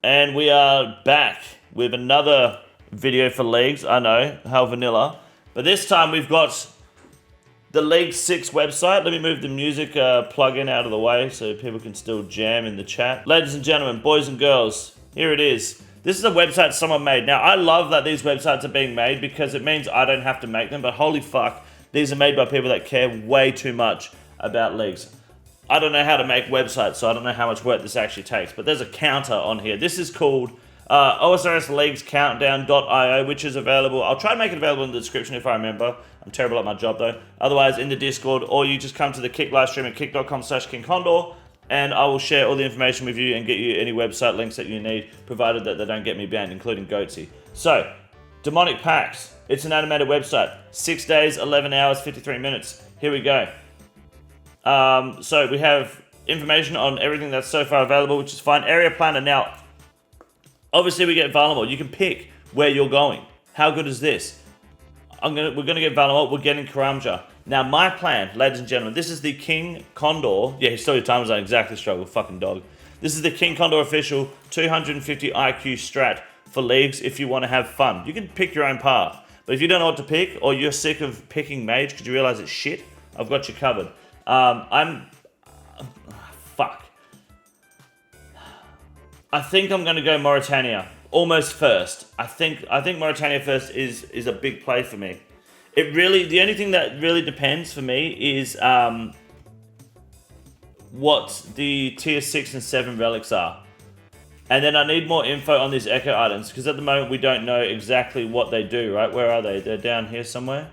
And we are back with another video for leagues. I know, how vanilla. But this time we've got the League 6 website. Let me move the music plug-in out of the way so people can still jam in the chat. Ladies and gentlemen, boys and girls, here it is. This is a website someone made. Now, I love that these websites are being made because it means I don't have to make them, but holy fuck, these are made by people that care way too much about leagues. I don't know how to make websites, so I don't know how much work this actually takes, but there's a counter on here. This is called OSRS Leagues Countdown.io, which is available. I'll try to make it available in the description if I remember. I'm terrible at my job though. Otherwise, in the Discord, or you just come to the Kick live stream at kick.com/KingCondor, and I will share all the information with you and get you any website links that you need, provided that they don't get me banned, including Goatsy. So, Demonic Pacts. It's an animated website. 6 days, 11 hours, 53 minutes. Here we go. So we have information on everything that's so far available, which is fine. Area planner. Now, obviously we get vulnerable. You can pick where you're going. How good is this? We're gonna get vulnerable. We're getting Karamja. Now, my plan, ladies and gentlemen, this is the King Condor. Yeah, his story time zone exactly struggle. Fucking dog. This is the King Condor official 250 IQ strat for leagues. If you want to have fun, you can pick your own path. But if you don't know what to pick, or you're sick of picking mage because you realize it's shit, I've got you covered. Fuck. I think I'm gonna go Mauritania almost first. I think Mauritania first is a big play for me. The only thing that really depends for me is what the tier 6 and 7 relics are. And then I need more info on these echo items, because at the moment we don't know exactly what they do, right? Where are they? They're down here somewhere.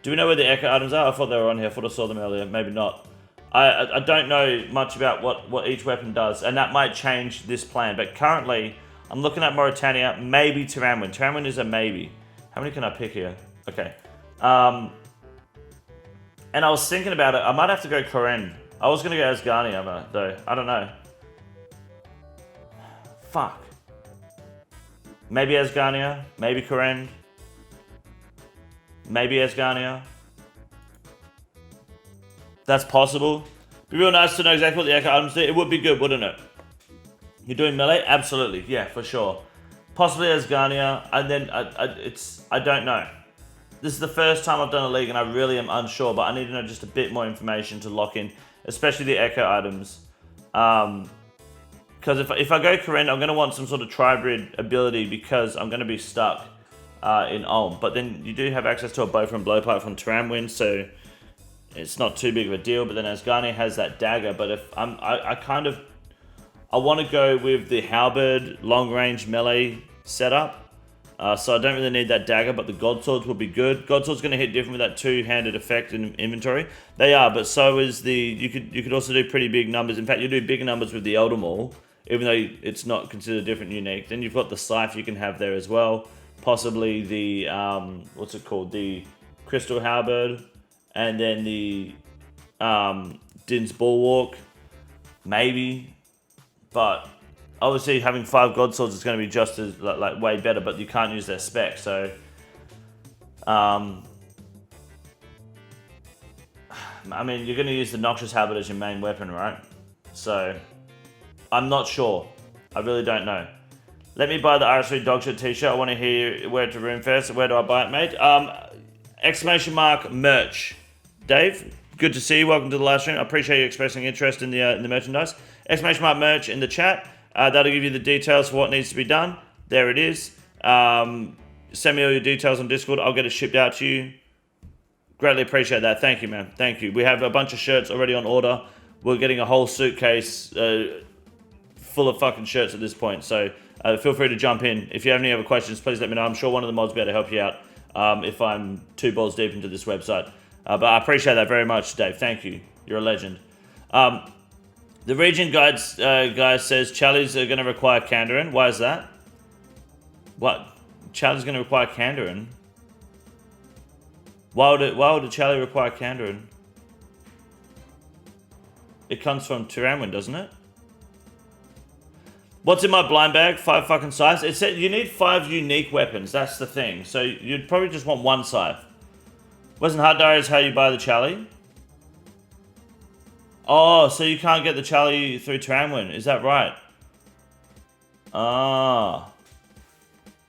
Do we know where the echo items are? I thought they were on here. I thought I saw them earlier. Maybe not. I don't know much about what each weapon does, and that might change this plan. But currently, I'm looking at Mauritania, maybe Tiranwin. Tiranwin is a maybe. How many can I pick here? Okay. And I was thinking about it. I might have to go Koren. I was going to go Asgarnia, though. I don't know. Fuck. Maybe Asgarnia. Maybe Koren. Maybe Asgarnia. That's possible. Be real nice to know exactly what the echo items do. It would be good, wouldn't it? You're doing melee? Absolutely. Yeah, for sure. Possibly Asgarnia. And then I don't know. This is the first time I've done a league and I really am unsure, but I need to know just a bit more information to lock in, especially the echo items. Because if I go Koren, I'm going to want some sort of tribrid ability because I'm going to be stuck in Ulm. But then you do have access to a bow from blowpipe from Tiranwin, so it's not too big of a deal. But then Asgarnia has that dagger. But if I want to go with the halberd long range melee setup. So I don't really need that dagger, but the God Swords would be good. God Sword's going to hit different with that two-handed effect in inventory. They are, but so is the... You could also do pretty big numbers. In fact, you do bigger numbers with the Elder Maul, even though it's not considered different unique. Then you've got the Scythe you can have there as well. Possibly the... what's it called? The Crystal Halberd. And then the Din's Bulwark. Maybe. But... obviously, having 5 God Swords is going to be just as like way better, but you can't use their spec. So, I mean, you're going to use the Noxious Halberd as your main weapon, right? So, I'm not sure. I really don't know. Let me buy the RS3 Dogshit T-shirt. I want to hear where to room first. Where do I buy it, mate? Exclamation mark merch. Dave, good to see you. Welcome to the live stream. I appreciate you expressing interest in the merchandise. Exclamation mark merch in the chat. That'll give you the details for what needs to be done. There it is. Send me all your details on Discord. I'll get it shipped out to you. Greatly appreciate that. Thank you, man. Thank you. We have a bunch of shirts already on order. We're getting a whole suitcase full of fucking shirts at this point. So feel free to jump in. If you have any other questions, please let me know. I'm sure one of the mods will be able to help you out if I'm 2 balls deep into this website. But I appreciate that very much, Dave. Thank you. You're a legend. The region guy says Charlie's are going to require Kandarin. Why is that? What? Charlie's going to require Kandarin? Why would a Charlie require Kandarin? It comes from Tiranwin, doesn't it? What's in my blind bag? 5 fucking scythes. It said you need 5 unique weapons. That's the thing. So you'd probably just want 1 scythe. Wasn't Hard Diary is how you buy the Charlie? Oh, so you can't get the Charlie through Tramwin. Is that right? Ah.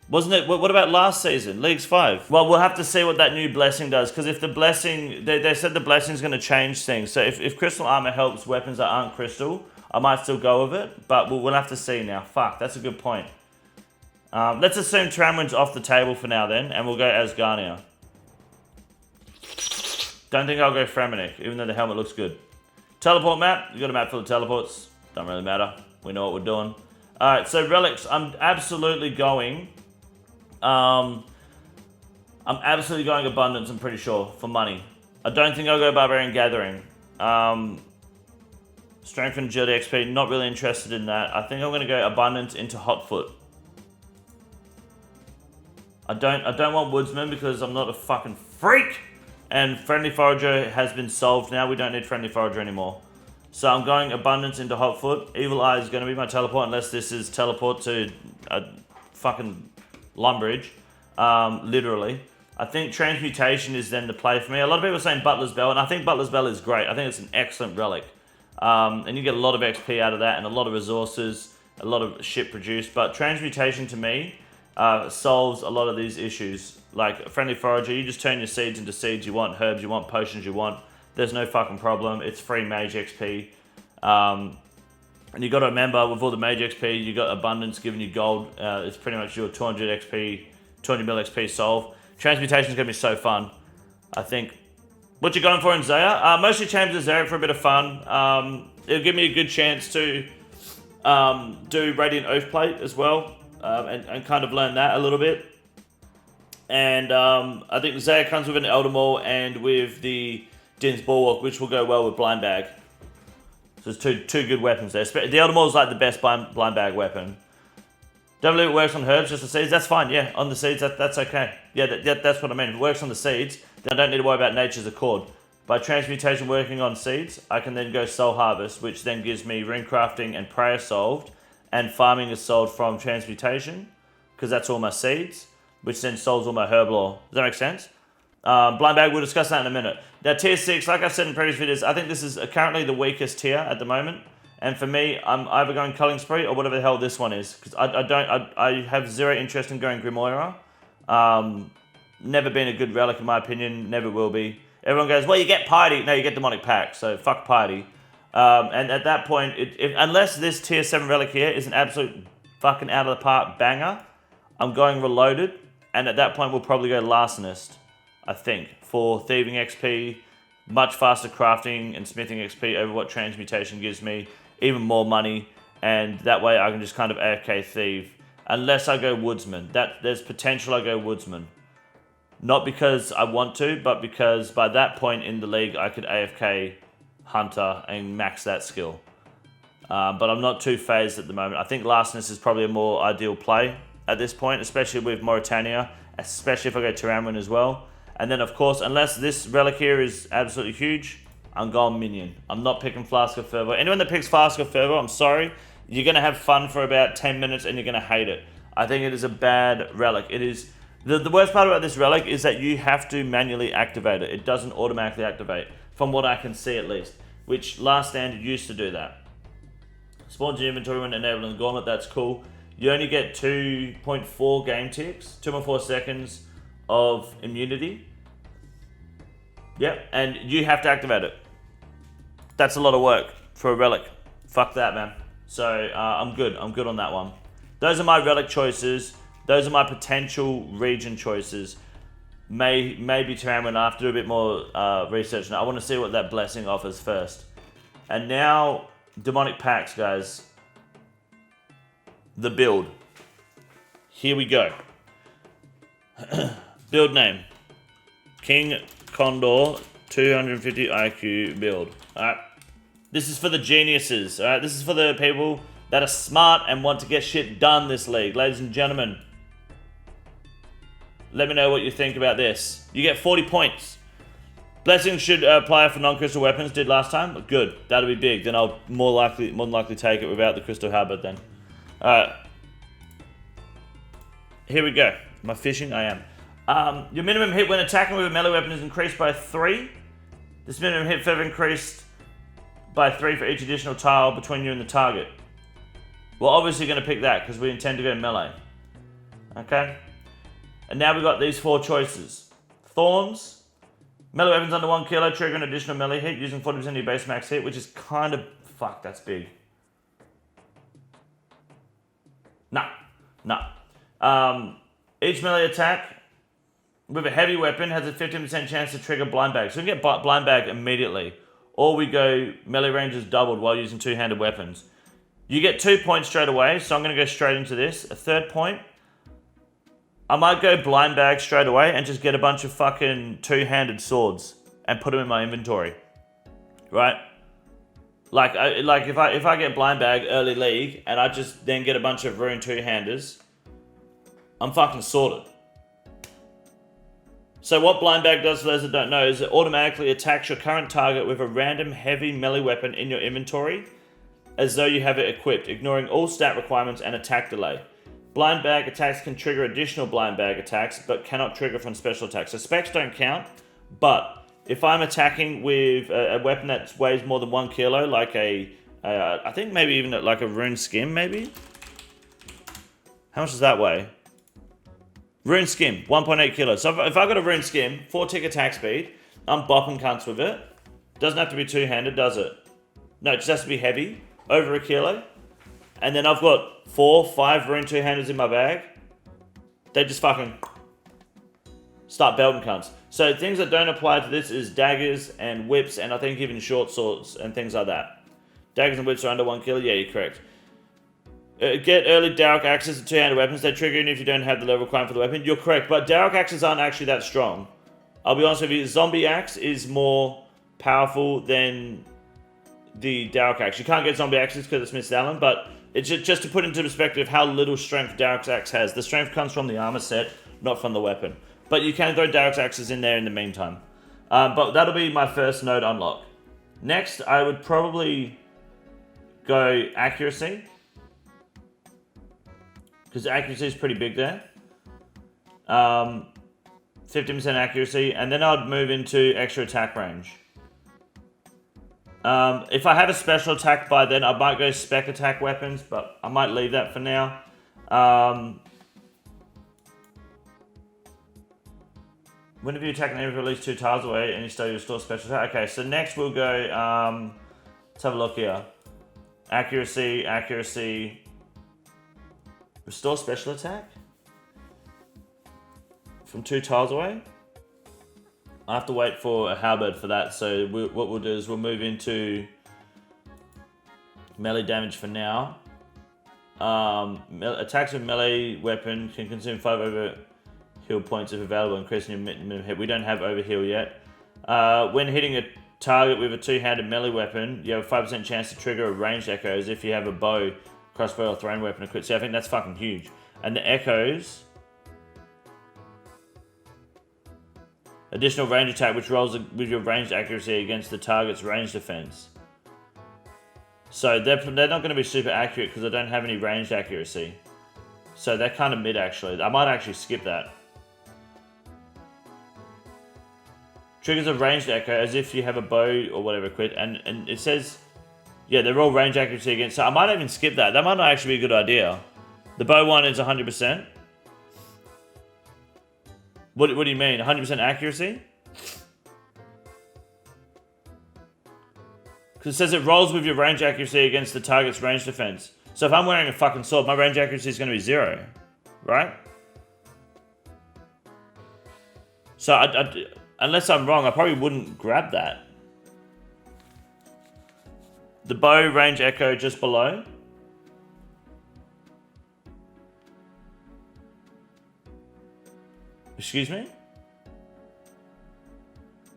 Wasn't it? What about last season? Leagues 5? Well, we'll have to see what that new blessing does. Because if the blessing... They said the blessing's going to change things. So if crystal armor helps weapons that aren't crystal, I might still go with it. But we'll have to see now. Fuck, that's a good point. Let's assume Tramwin's off the table for now then. And we'll go Asgarnia. Don't think I'll go Fremenic, even though the helmet looks good. Teleport map. You got a map full of teleports. Don't really matter. We know what we're doing. Alright, so relics. I'm absolutely going... I'm absolutely going Abundance, I'm pretty sure, for money. I don't think I'll go Barbarian Gathering. Strength and Agility XP, not really interested in that. I think I'm going to go Abundance into Hotfoot. I don't want Woodsman because I'm not a fucking freak. And Friendly Forager has been solved now. We don't need Friendly Forager anymore. So I'm going Abundance into Hotfoot. Evil Eye is going to be my teleport unless this is teleport to a fucking Lumbridge. Literally. I think Transmutation is then the play for me. A lot of people are saying Butler's Bell, and I think Butler's Bell is great. I think it's an excellent relic. And you get a lot of XP out of that and a lot of resources, a lot of shit produced. But Transmutation to me solves a lot of these issues. Like Friendly Forager, you just turn your seeds into seeds you want, herbs you want, potions you want. There's no fucking problem. It's free mage XP. And you got to remember, with all the mage XP, you got Abundance giving you gold. It's pretty much your 200 XP, 200 mil XP solve. Transmutation is going to be so fun, I think. What you going for in Zaya? Mostly Chambers of Zaya for a bit of fun. It'll give me a good chance to do Radiant Oathplate as well, and kind of learn that a little bit. And I think Zaya comes with an Elder Maul and with the Din's Bulwark, which will go well with Blind Bag. So there's two good weapons there. The Elder Maul is like the best blind bag weapon. Don't believe it works on herbs, just the seeds. That's fine, yeah. On the seeds, that's okay. Yeah, that's what I mean. If it works on the seeds, then I don't need to worry about Nature's Accord. By Transmutation working on seeds, I can then go Soul Harvest, which then gives me Ring Crafting and Prayer solved, and Farming is solved from Transmutation, because that's all my seeds, which then solves all my herb lore. Does that make sense? Blind Bag, we'll discuss that in a minute. Now, Tier 6, like I said in previous videos, I think this is currently the weakest tier at the moment. And for me, I'm either going Culling Spree or whatever the hell this one is. Because I have zero interest in going Grimoire. Never been a good relic in my opinion, never will be. Everyone goes, well, you get Piety. No, you get Demonic Pact, so fuck Piety. And at that point, unless this Tier 7 relic here is an absolute fucking out of the park banger, I'm going Reloaded. And at that point, we'll probably go Larcenist, I think, for Thieving XP, much faster crafting and smithing XP over what Transmutation gives me, even more money, and that way I can just kind of AFK Thieve. Unless I go Woodsman. There's potential I go Woodsman. Not because I want to, but because by that point in the league I could AFK Hunter and max that skill. But I'm not too phased at the moment. I think Larcenist is probably a more ideal play at this point, especially with Mauritania, especially if I go Tyranwin as well. And then of course, unless this relic here is absolutely huge, I'm going Minion. I'm not picking Flask of Fervor. Anyone that picks Flask of Fervor, I'm sorry, you're going to have fun for about 10 minutes and you're going to hate it. I think it is a bad relic. It is the worst part about this relic is that you have to manually activate it. It doesn't automatically activate, from what I can see at least, which Last Stand used to do that. Spawns your inventory when enabling Gauntlet, that's cool. You only get 2.4 game ticks, 2.4 seconds of immunity. Yep, and you have to activate it. That's a lot of work for a relic. Fuck that, man. So I'm good on that one. Those are my relic choices. Those are my potential region choices. Maybe Tyranwin. I have to do a bit more research now. I want to see what that blessing offers first. And now, Demonic Pacts, guys. The build. Here we go. Build name. King Condor 250 IQ build. Alright. This is for the geniuses. Alright. This is for the people that are smart and want to get shit done this league. Ladies and gentlemen. Let me know what you think about this. You get 40 points. Blessing should apply for non-crystal weapons. Did last time. Good. That'll be big. Then I'll more than likely take it without the crystal halberd then. Alright. Here we go. Am I fishing? I am. Your minimum hit when attacking with a melee weapon is increased by 3. This minimum hit further increased by 3 for each additional tile between you and the target. We're obviously going to pick that because we intend to go melee. Okay? And now we've got these 4 choices. Thorns. Melee weapons under 1 kilo trigger an additional melee hit using 40% of your base max hit, which is kind of... Fuck, that's big. Nah. Each melee attack with a heavy weapon has a 15% chance to trigger blind bag. So we can get blind bag immediately. Or we go melee range is doubled while using 2-handed weapons. You get 2 points straight away, so I'm going to go straight into this. A 3rd point. I might go blind bag straight away and just get a bunch of fucking 2-handed swords and put them in my inventory. Right? Like if I get blind bag early league and I just then get a bunch of rune 2-handers, I'm fucking sorted. So what blind bag does for those that don't know is it automatically attacks your current target with a random heavy melee weapon in your inventory as though you have it equipped, ignoring all stat requirements and attack delay. Blind bag attacks can trigger additional blind bag attacks but cannot trigger from special attacks. So specs don't count, but if I'm attacking with a weapon that weighs more than 1 kilo, like I think maybe even like a rune skim maybe? How much does that weigh? Rune skim, 1.8 kilos. So if I got a rune skim, 4-tick attack speed, I'm bopping cunts with it. Doesn't have to be 2-handed, does it? No, it just has to be heavy, over 1 kilo. And then I've got 4-5 rune 2-handers in my bag. They just fucking start belting cunts. So things that don't apply to this is daggers and whips, and I think even short swords and things like that. Daggers and whips are under 1 kilo, yeah, you're correct. Get early Darrock axes and 2-handed weapons. They trigger even if you don't have the level requirement for the weapon. You're correct, but Darrock axes aren't actually that strong. I'll be honest with you, zombie axe is more powerful than the Darrock axe. You can't get zombie axes because it's Miss Allen, but it's just to put into perspective how little strength Darrock's axe has. The strength comes from the armor set, not from the weapon. But you can throw Darrock's axes in there in the meantime. But that'll be my first node unlock. Next, I would probably go accuracy. Because accuracy is pretty big there. 50% accuracy. And then I'd move into extra attack range. If I have a special attack by then, I might go spec attack weapons. But I might leave that for now. Whenever you attack an enemy for at least 2 tiles away, and you still restore special attack. Okay, so next we'll go... let's have a look here. Accuracy, accuracy... Restore special attack? From 2 tiles away? I have to wait for a halberd for that, so what we'll do is we'll move into melee damage for now. Attacks with melee weapon can consume 5 overheal points if available, increasing your minimum hit. We don't have overheal yet. When hitting a target with a 2-handed melee weapon, you have a 5% chance to trigger a ranged echo as if you have a bow, crossbow or thrown weapon equipped. So I think that's fucking huge. And the echoes, additional range attack which rolls with your ranged accuracy against the target's range defense. So they're not going to be super accurate because I don't have any ranged accuracy. So they're kind of mid actually. I might actually skip that. Triggers a ranged echo as if you have a bow or whatever equipped, and it says, yeah, they're all range accuracy against. So I might even skip that. That might not actually be a good idea. The bow one is 100%. What do you mean? 100% accuracy? Because it says it rolls with your range accuracy against the target's range defense. So if I'm wearing a fucking sword, my range accuracy is going to be 0, right? So unless I'm wrong, I probably wouldn't grab that. The bow range echo just below. Excuse me?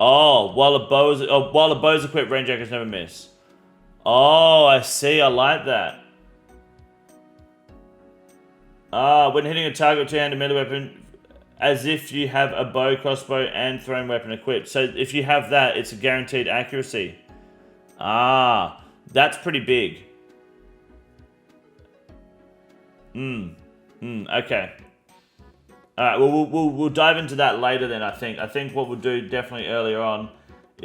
Oh, while a bow's equipped, range echoes never miss. Oh, I see. I like that. When hitting a target with 2-handed melee weapon, as if you have a bow, crossbow, and thrown weapon equipped. So if you have that, it's a guaranteed accuracy. That's pretty big. Okay. Alright, we'll dive into that later then, I think. I think what we'll do definitely earlier on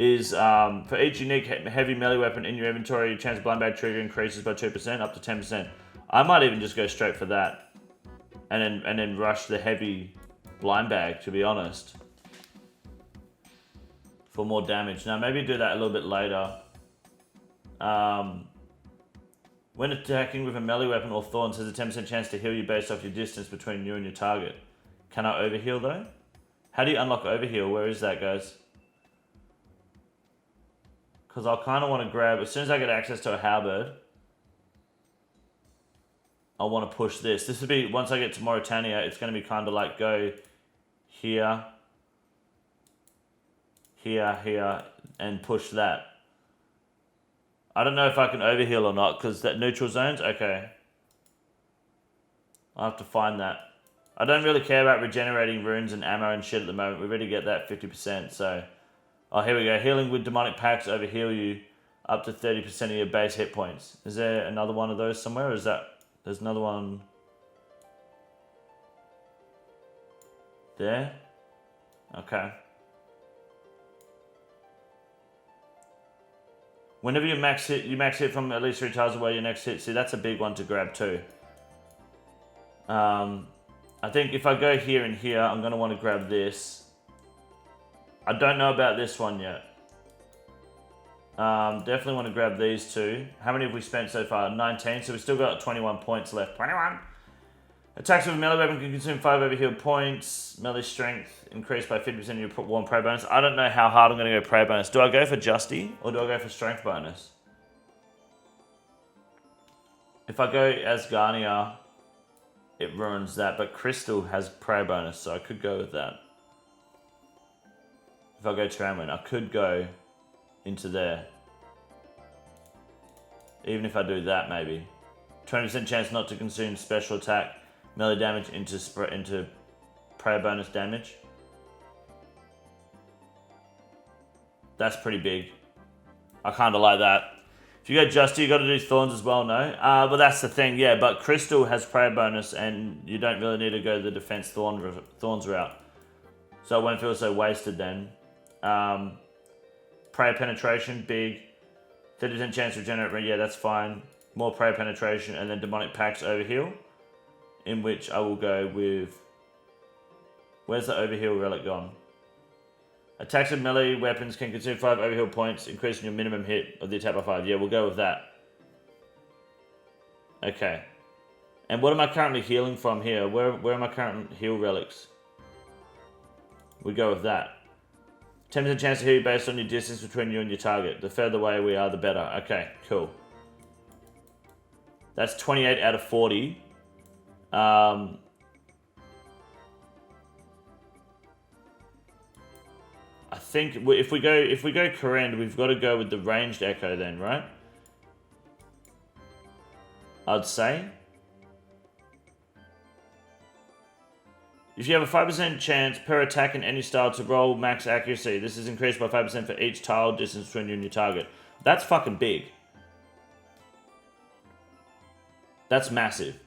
is for each unique heavy melee weapon in your inventory, your chance of blind bag trigger increases by 2% up to 10%. I might even just go straight for that, and then rush the heavy blind bag, to be honest, for more damage. Now maybe do that a little bit later. When attacking with a melee weapon or thorns, has a 10% chance to heal you based off your distance between you and your target. Can I overheal though? How do you unlock overheal? Where is that, guys? Because I'll kind of want to grab, as soon as I get access to a halberd, I want to push this. This would be, once I get to Mauritania, it's going to be kind of like go here, here, here, and push that. I don't know if I can overheal or not, because that neutral zones, okay. I'll have to find that. I don't really care about regenerating runes and ammo and shit at the moment. We already get that 50%, so... Oh, here we go. Healing with demonic packs overheal you up to 30% of your base hit points. Is there another one of those somewhere, or is that... There's another one... There? Okay. Whenever you max hit from at least 3 tiles away your next hit. See, that's a big one to grab too. I think if I go here and here, I'm going to want to grab this. I don't know about this one yet. Definitely want to grab these two. How many have we spent so far? 19, so we've still got 21 points left. 21! Attacks with a melee weapon can consume 5 overheal points. Melee strength increased by 50% of your warm prey bonus. I don't know how hard I'm going to go prey bonus. Do I go for Justy or do I go for strength bonus? If I go as Garnier, it ruins that. But Crystal has prey bonus, so I could go with that. If I go Tramwin, I could go into there. Even if I do that, maybe. 20% chance not to consume special attack. Melee damage into prayer bonus damage. That's pretty big. I kind of like that. If you go Justy, you got to do Thorns as well, no? But that's the thing, yeah. But Crystal has prayer bonus, and you don't really need to go the defense Thorns route. So it won't feel so wasted then. Prayer penetration, big. 30% chance to regenerate, yeah, that's fine. More prayer penetration, and then demonic packs overheal. In which I will go with... Where's the overheal relic gone? Attacks with melee weapons can consume 5 overheal points, increasing your minimum hit of the attack by 5. Yeah, we'll go with that. Okay. And what am I currently healing from here? Where are my current heal relics? We go with that. 10% chance to heal you based on your distance between you and your target. The further away we are, the better. Okay, cool. That's 28 out of 40. I think if we go Kourend, we've got to go with the ranged echo then, right? I'd say. If you have a 5% chance per attack in any style to roll max accuracy, this is increased by 5% for each tile distance between you and your target. That's fucking big. That's massive.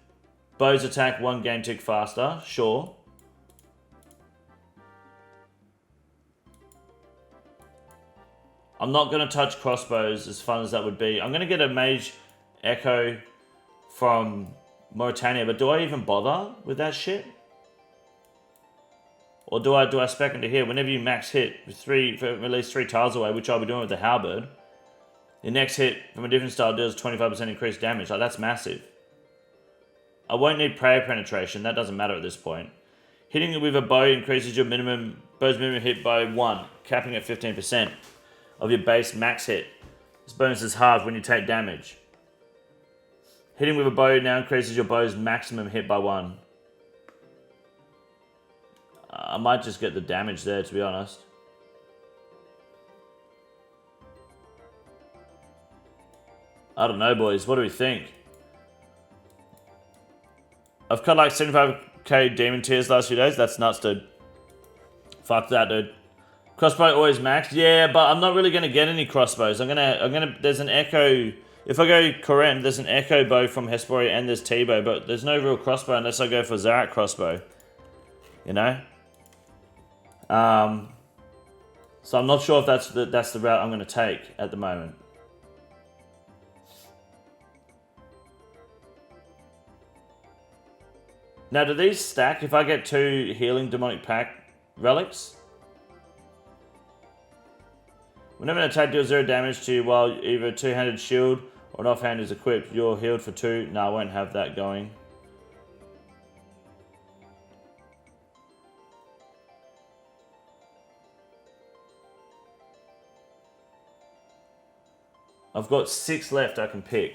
Bows attack 1 game tick faster, sure. I'm not going to touch crossbows, as fun as that would be. I'm going to get a mage echo from Mauritania, but do I even bother with that shit? Or do I spec into here? Whenever you max hit for at least 3 tiles away, which I'll be doing with the halberd, your next hit from a different style deals 25% increased damage. Like, that's massive. I won't need prayer penetration. That doesn't matter at this point. Hitting it with a bow increases your bow's minimum hit by 1, capping at 15% of your base max hit. This bonus is halved when you take damage. Hitting with a bow now increases your bow's maximum hit by 1. I might just get the damage there, to be honest. I don't know, boys. What do we think? I've cut like 75k demon tears last few days. That's nuts, dude. Fuck that, dude. Crossbow always maxed. Yeah, but I'm not really gonna get any crossbows. There's an echo. If I go Kourend, there's an echo bow from Hesperia and there's T-bow, but there's no real crossbow unless I go for Zarak crossbow. You know? So I'm not sure if that's the route I'm going to take at the moment. Now, do these stack if I get 2 healing demonic pact relics? Whenever an attack deals 0 damage to you while either a 2-handed shield or an offhand is equipped, you're healed for 2. No, I won't have that going. I've got 6 left I can pick.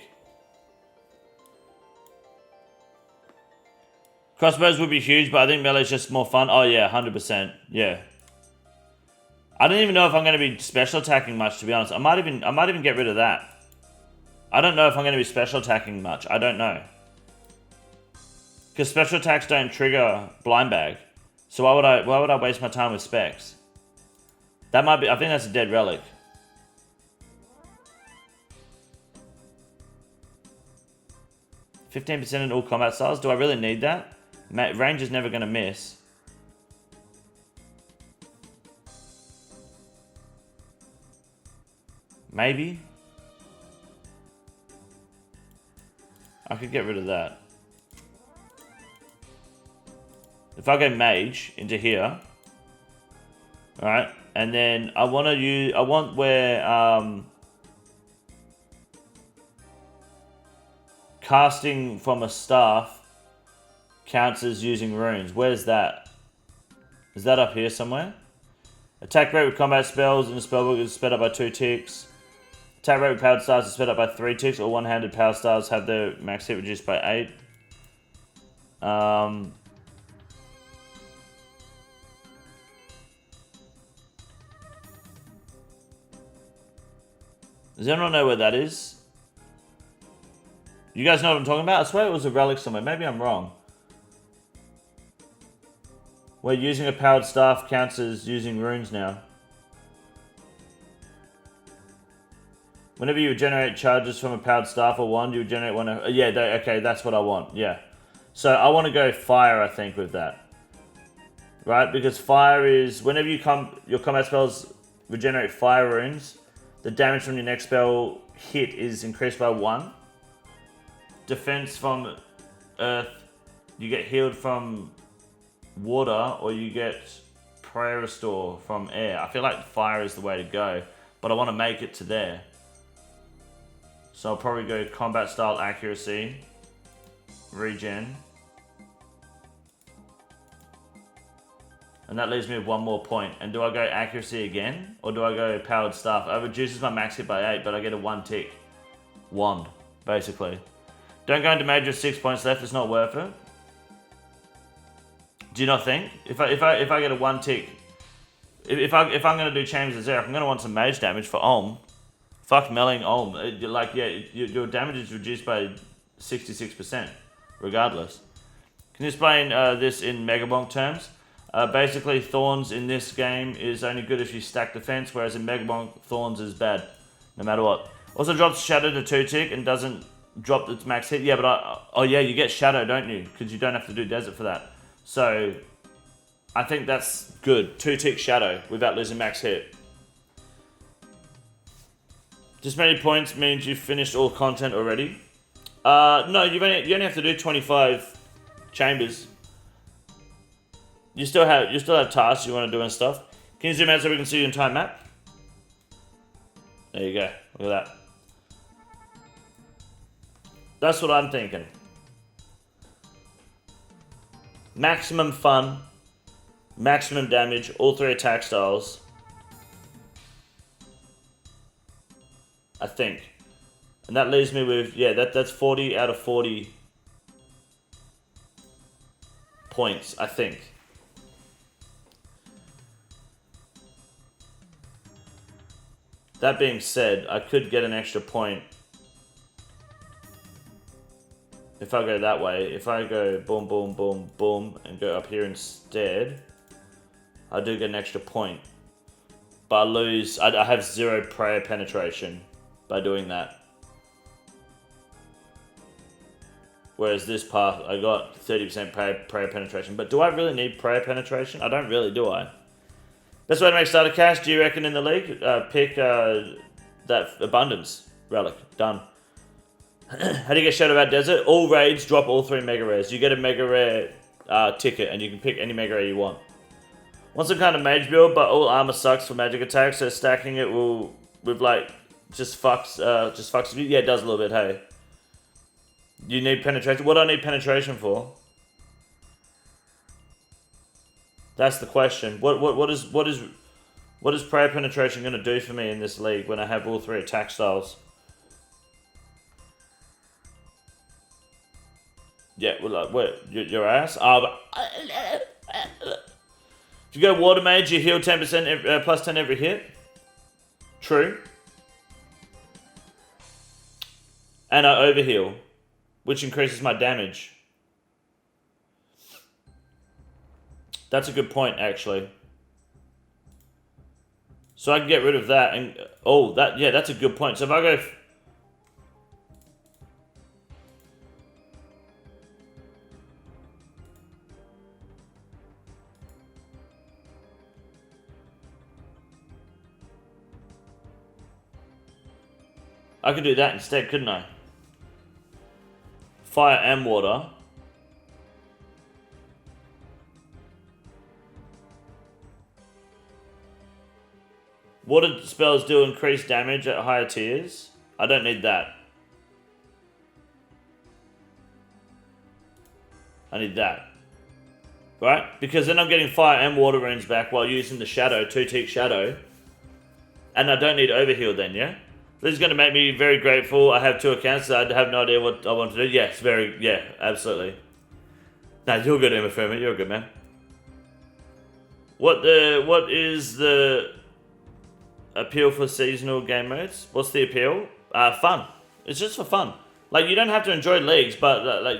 Crossbows would be huge, but I think melee's just more fun. Oh yeah, 100%. Yeah. I don't even know if I'm going to be special attacking much, to be honest. I might even get rid of that. I don't know if I'm going to be special attacking much. I don't know. Because special attacks don't trigger blind bag. So why would I waste my time with specs? That might be, I think that's a dead relic. %15% in all combat styles. Do I really need that? Range is never going to miss. Maybe. I could get rid of that. If I go mage into here, alright, and then I want where casting from a staff counts as using runes. Where's that? Is that up here somewhere? Attack rate with combat spells in the spellbook is sped up by 2 ticks. Attack rate with powered stars is sped up by 3 ticks, or one-handed power stars have their max hit reduced by 8. Does anyone know where that is? You guys know what I'm talking about? I swear it was a relic somewhere. Maybe I'm wrong. Where using a powered staff counts as using runes now. Whenever you generate charges from a powered staff or wand, you generate one. Okay, that's what I want. Yeah. So I want to go fire, I think, with that. Right? Because fire is whenever your combat spells regenerate fire runes, the damage from your next spell hit is increased by 1. Defense from earth, you get healed from water, or you get prayer restore from air. I feel like fire is the way to go, but I want to make it to there. So I'll probably go combat style accuracy, regen. And that leaves me with 1 more point. And do I go accuracy again? Or do I go powered staff? It reduces my max hit by 8, but I get a 1 tick wand, basically. Don't go into major 6 points left, it's not worth it. Do you not think? If I get a 1 tick, if I'm gonna do Chambers of Zero, I'm gonna want some mage damage for Olm. Fuck meleeing Olm. Your damage is reduced by 66%, regardless. Can you explain this in Megabonk terms? Basically, Thorns in this game is only good if you stack defense, whereas in Megabonk, Thorns is bad, no matter what. Also drops Shadow to 2 tick and doesn't drop its max hit. Yeah, but you get Shadow, don't you? Because you don't have to do Desert for that. So, I think that's good. 2 tick Shadow without losing max hit. This many points means you've finished all content already. No, you only have to do 25 chambers. You still have tasks you want to do and stuff. Can you zoom out so we can see your entire map? There you go. Look at that. That's what I'm thinking. Maximum fun, maximum damage, all 3 attack styles. I think. And that leaves me with, that's 40 out of 40 points, I think. That being said, I could get an extra point if I go that way. If I go boom, boom, boom, boom, and go up here instead, I do get an extra point. But I have 0 prayer penetration by doing that. Whereas this path, I got 30% prayer penetration. But do I really need prayer penetration? I don't really, do I? Best way to make starter cash, do you reckon, in the league? Pick that abundance relic. Done. How do you get Shadow Out Desert? All raids drop all 3 mega rares. You get a mega rare ticket, and you can pick any mega rare you want. Want some kind of mage build, but all armor sucks for magic attacks, so stacking it will with like just fucks you. Yeah, it does a little bit. Hey, you need penetration. What do I need penetration for? That's the question. What is prayer penetration going to do for me in this league when I have all 3 attack styles? Yeah, well, what, your ass? If you go Water Mage, you heal 10%, plus 10 every hit. True. And I overheal, which increases my damage. That's a good point, actually. So I can get rid of that and... Oh, yeah, that's a good point. So if I go... I could do that instead, couldn't I? Fire and water. Water spells do increase damage at higher tiers. I don't need that. I need that. Right? Because then I'm getting fire and water runes back while using the shadow, 2-tick shadow. And I don't need overheal then, yeah? This is going to make me very grateful. I have 2 accounts, so I have no idea what I want to do. Yes, yeah, absolutely. No, you're good, Emma Furman. You're good, man. What is the appeal for seasonal game modes? What's the appeal? Fun. It's just for fun. Like, you don't have to enjoy leagues, but like,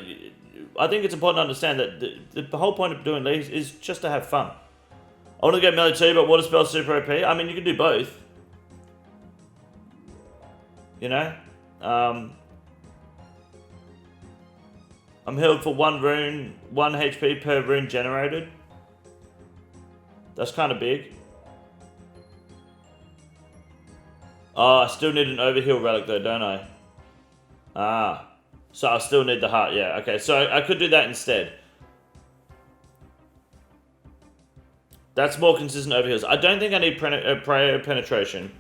I think it's important to understand that the whole point of doing leagues is just to have fun. I want to go melee too, but water spell's super OP. I mean, you can do both. You know? I'm healed for 1 rune, 1 HP per rune generated. That's kind of big. Oh, I still need an overheal relic though, don't I? Ah. So I still need the heart, yeah. Okay, so I could do that instead. That's more consistent overheals. I don't think I need prayer penetration.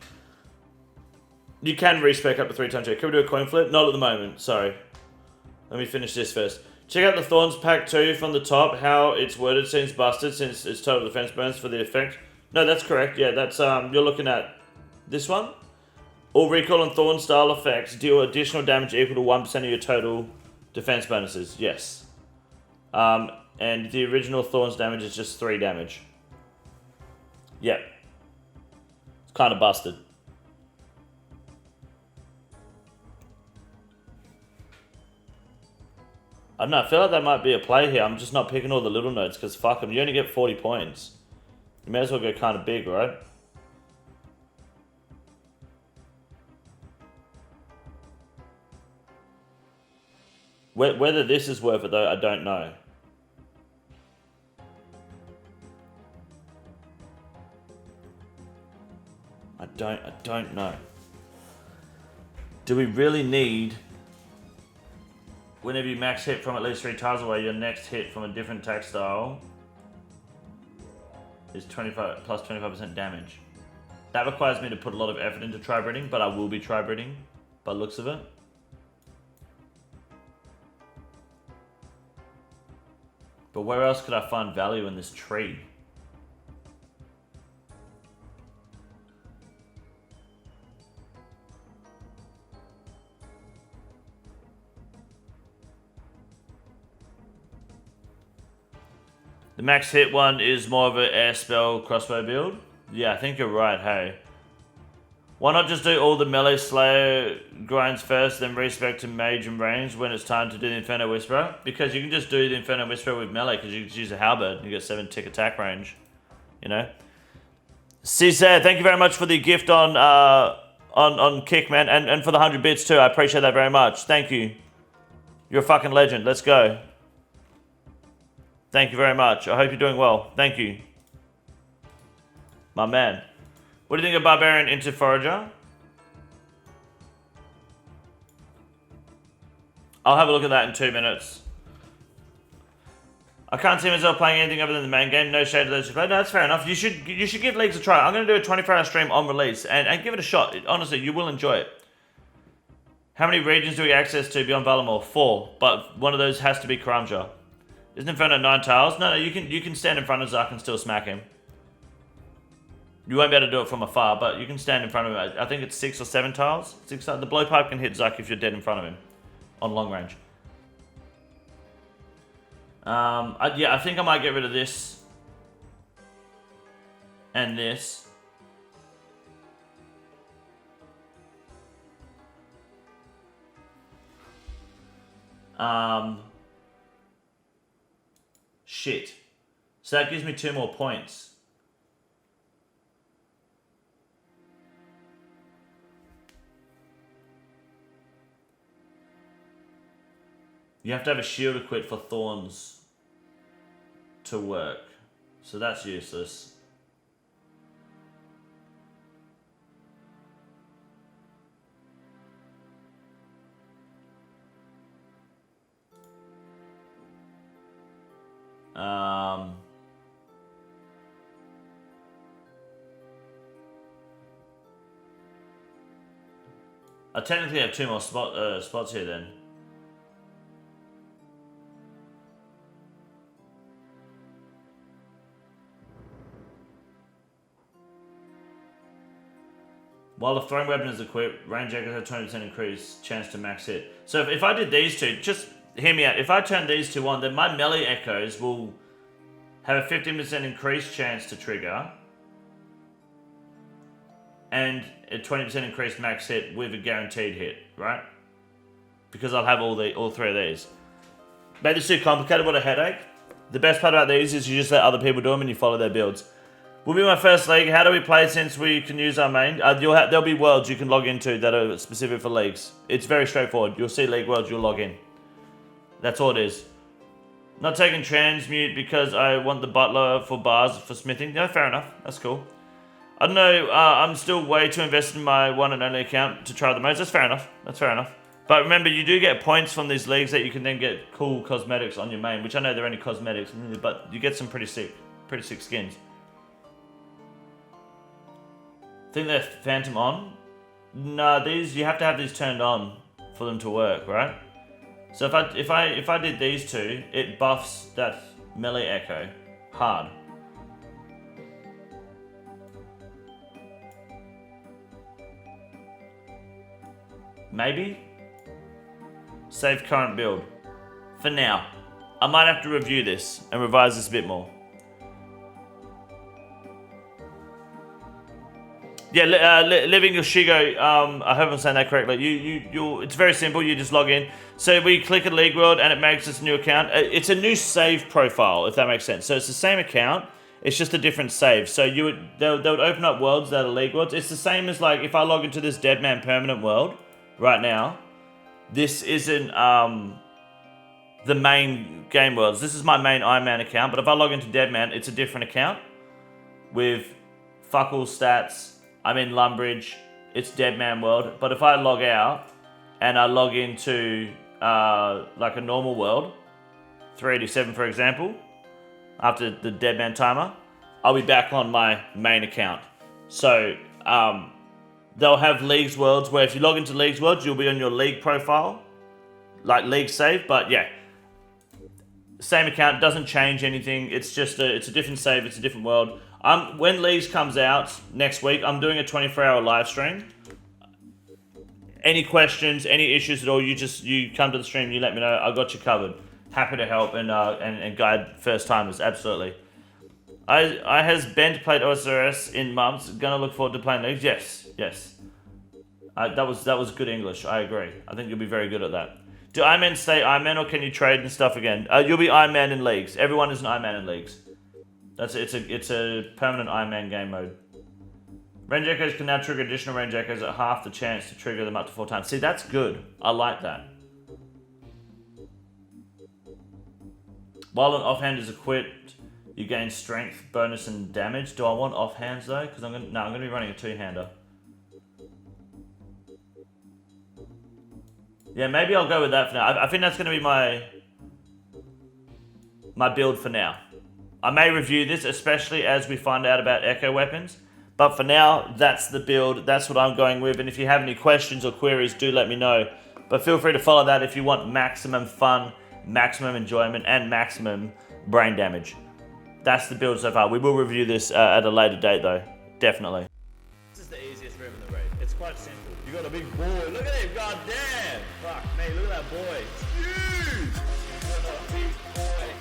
You can respec up to 3 times. Can we do a coin flip? Not at the moment, sorry. Let me finish this first. Check out the Thorns Pack 2 from the top. How it's worded seems busted since it's total defense bonus for the effect. No, that's correct. Yeah, that's you're looking at this one. All recall and Thorn style effects deal additional damage equal to 1% of your total defense bonuses. Yes. And the original Thorns damage is just 3 damage. Yeah. It's kind of busted. I don't know, I feel like that might be a play here. I'm just not picking all the little notes because fuck them. You only get 40 points. You may as well go kind of big, right? Whether this is worth it though, I don't know. I don't know. Do we really need... Whenever you max hit from at least 3 tiles away, your next hit from a different attack style is 25 plus 25% damage. That requires me to put a lot of effort into tri-breeding, but I will be tri-breeding by the looks of it. But where else could I find value in this tree? The max hit one is more of an air spell crossbow build. Yeah, I think you're right, hey. Why not just do all the melee slayer grinds first, then respec to mage and range when it's time to do the Inferno Whisperer? Because you can just do the Inferno Whisperer with melee, because you can just use a halberd and you get 7-tick attack range. You know? Cesar, thank you very much for the gift on Kick, man, and for the 100 bits too. I appreciate that very much. Thank you. You're a fucking legend. Let's go. Thank you very much. I hope you're doing well. Thank you. My man. What do you think of Barbarian into Forager? I'll have a look at that in 2 minutes. I can't see myself playing anything other than the main game. No shade to those who play. No, that's fair enough. You should give Leagues a try. I'm going to do a 24-hour stream on release and give it a shot. Honestly, you will enjoy it. How many regions do we get access to beyond Valamor? 4, but one of those has to be Karamja. Isn't Inferno 9 tiles? No, you can stand in front of Zark and still smack him. You won't be able to do it from afar, but you can stand in front of him. I think it's 6 or 7 tiles. The blowpipe can hit Zark if you're dead in front of him on long range. Yeah, I think I might get rid of this and this. Shit. So that gives me 2 more points. You have to have a shield equipped for Thorns to work. So that's useless. I technically have 2 more spots here then. While the throwing weapon is equipped, range echoes have 20% increased chance to max hit. So if I did these two, just hear me out. If I turn these two on, then my melee echoes will have a 15% increased chance to trigger. And a 20% increased max hit with a guaranteed hit, right? Because I'll have all 3 of these. Made this too complicated, what a headache. The best part about these is you just let other people do them and you follow their builds. Will be my first league. How do we play since we can use our main? There'll be worlds you can log into that are specific for leagues. It's very straightforward. You'll see league worlds, you'll log in. That's all it is. Not taking transmute because I want the butler for bars for smithing. No, fair enough. That's cool. I don't know. I'm still way too invested in my one and only account to try the modes. That's fair enough. That's fair enough. But remember, you do get points from these leagues that you can then get cool cosmetics on your main, which I know they're only cosmetics, but you get some pretty sick skins. Think they're phantom on? No, these you have to have these turned on for them to work, right? So if I did these two, it buffs that melee echo hard. Maybe? Save current build. For now. I might have to review this and revise this a bit more. Yeah, Living Yoshigo, I hope I'm saying that correctly. It's very simple, you just log in. So we click a League World and it makes us a new account. It's a new save profile, if that makes sense. So it's the same account, it's just a different save. So they would open up worlds that are League Worlds. It's the same as like if I log into this Deadman Permanent world right now. This isn't the main game worlds. This is my main Ironman account, but if I log into Deadman, it's a different account with fuck all stats. I'm in Lumbridge, it's Deadman world. But if I log out and I log into like a normal world, 387 for example, after the Deadman timer, I'll be back on my main account. So they'll have Leagues worlds where if you log into Leagues worlds, you'll be on your league profile, like league save. But yeah, same account, doesn't change anything. It's just it's a different save, it's a different world. When Leagues comes out next week, I'm doing a 24-hour live stream. Any questions, any issues at all, you come to the stream, you let me know. I got you covered. Happy to help and guide first timers, absolutely. I has Bent played OSRS in months. Gonna look forward to playing Leagues. Yes. That was good English. I agree. I think you'll be very good at that. Do Ironman stay Ironman or can you trade and stuff again? You'll be Ironman in Leagues. Everyone is an Ironman in Leagues. It's a permanent Ironman game mode. Range echoes can now trigger additional range echoes at half the chance to trigger them up to 4 times. See, that's good. I like that. While an offhand is equipped, You gain strength, bonus, and damage. Do I want offhands though? Because I'm gonna be running a two-hander. Yeah, maybe I'll go with that for now. I think that's gonna be my build for now. I may review this, especially as we find out about echo weapons. But for now, that's the build. That's what I'm going with. And if you have any questions or queries, do let me know. But feel free to follow that if you want maximum fun, maximum enjoyment, and maximum brain damage. That's the build so far. We will review this at a later date though. Definitely. This is the easiest move in the raid. It's quite simple. You got a big boy. Look at him. God damn. Fuck me. Look at that boy. It's huge. You got a big boy.